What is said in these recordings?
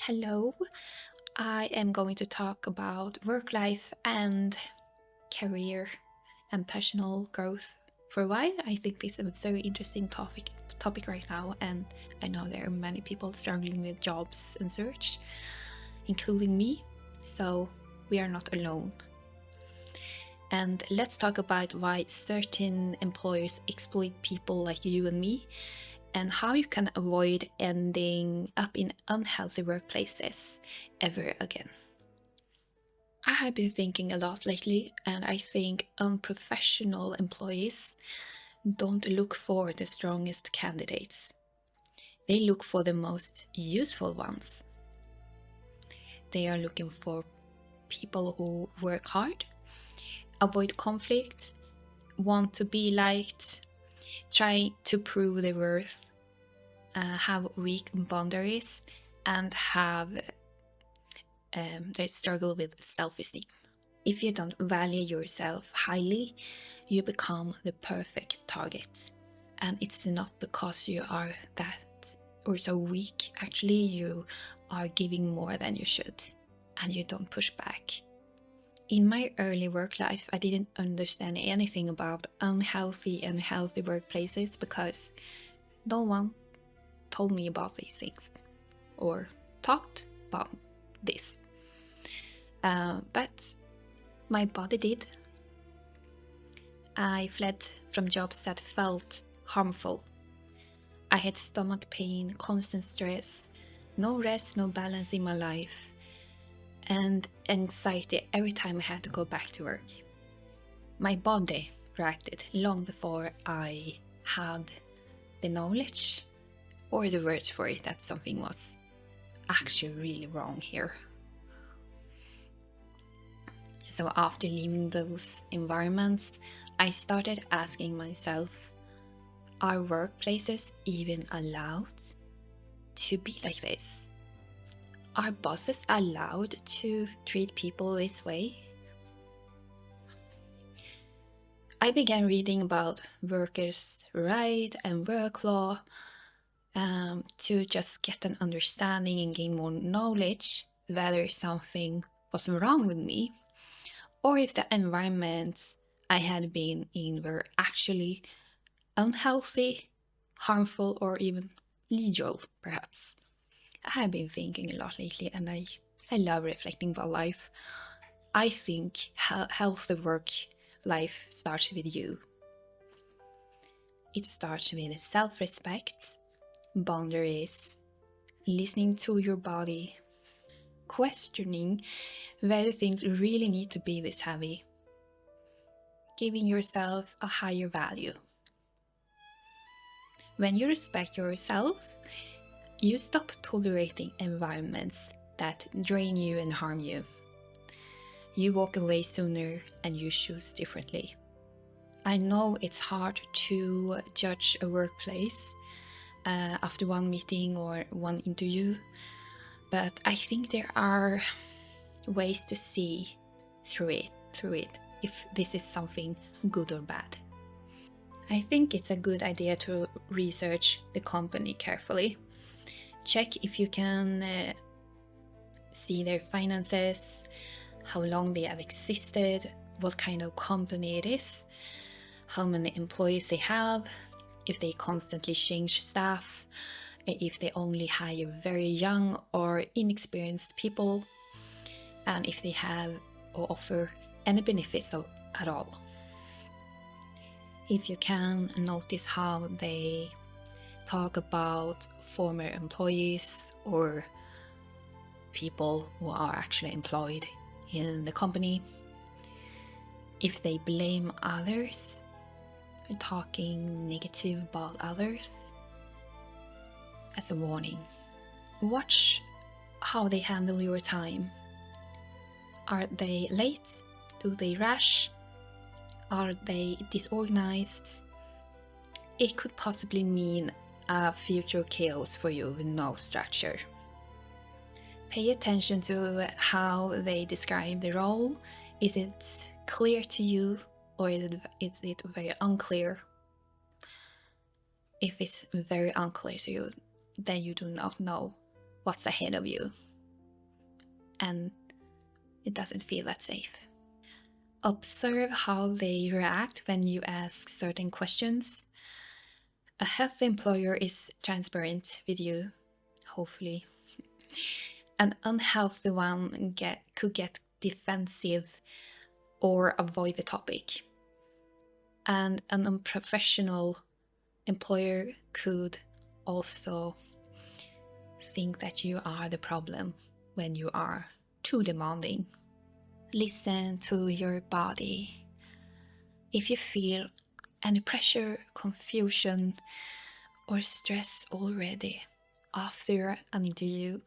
Hello, I am going to talk about work life and career and personal growth for a while. I think this is a very interesting topic right now, and I know there are many people struggling with jobs and search, including me. So we are not alone. And let's talk about why certain employers exploit people like you and me, and how you can avoid ending up in unhealthy workplaces ever again. I have been thinking a lot lately, and I think unprofessional employees don't look for the strongest candidates. They look for the most useful ones. They are looking for people who work hard, avoid conflict, want to be liked, try to prove their worth, have weak boundaries, and they struggle with self-esteem. If you don't value yourself highly, you become the perfect target. And it's not because you are that or so weak. Actually, you are giving more than you should, and you don't push back. In my early work life, I didn't understand anything about unhealthy and healthy workplaces because no one told me about these things or talked about this. But my body did. I fled from jobs that felt harmful. I had stomach pain, constant stress, no rest, no balance in my life, and anxiety every time I had to go back to work. My body reacted long before I had the knowledge or the words for it that something was actually really wrong here. So after leaving those environments, I started asking myself, are workplaces even allowed to be like this? Are bosses allowed to treat people this way? I began reading about workers' rights and work law to just get an understanding and gain more knowledge whether something was wrong with me or if the environments I had been in were actually unhealthy, harmful, or even legal, perhaps. I have been thinking a lot lately, and I love reflecting about life. I think healthy work life starts with you. It starts with self respect, boundaries, listening to your body, questioning whether things really need to be this heavy, giving yourself a higher value. When you respect yourself, you stop tolerating environments that drain you and harm you. You walk away sooner and you choose differently. I know it's hard to judge a workplace after one meeting or one interview, but I think there are ways to see through it if this is something good or bad. I think it's a good idea to research the company carefully. Check if you can see their finances, how long they have existed, what kind of company it is, how many employees they have, if they constantly change staff, if they only hire very young or inexperienced people, and if they have or offer any benefits at all. If you can notice how they talk about former employees or people who are actually employed in the company, if they blame others, talking negative about others, as a warning. Watch how they handle your time. Are they late? Do they rush? Are they disorganized? It could possibly mean a future chaos for you with no structure. Pay attention to how they describe the role. Is it clear to you, or is it very unclear? If it's very unclear to you, then you do not know what's ahead of you. and it doesn't feel that safe. Observe how they react when you ask certain questions. A healthy employer is transparent with you, hopefully. An unhealthy one could get defensive or avoid the topic. And an unprofessional employer could also think that you are the problem when you are too demanding. Listen to your body. If you feel any pressure, confusion, or stress already after an interview,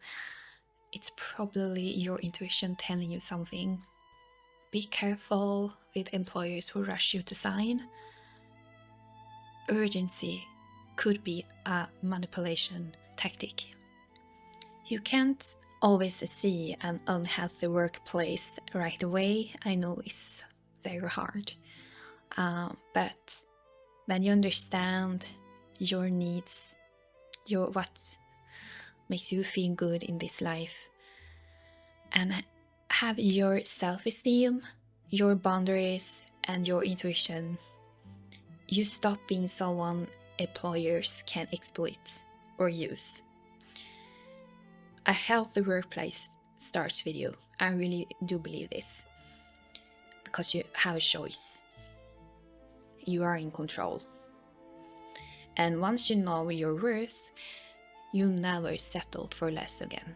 it's probably your intuition telling you something. Be careful with employers who rush you to sign. Urgency could be a manipulation tactic. You can't always see an unhealthy workplace right away. I know it's very hard. But when you understand your needs, what makes you feel good in this life, and have your self-esteem, your boundaries, and your intuition, you stop being someone employers can exploit or use. A healthy workplace starts with you. I really do believe this, because you have a choice. You are in control. And once you know your worth, you'll never settle for less again.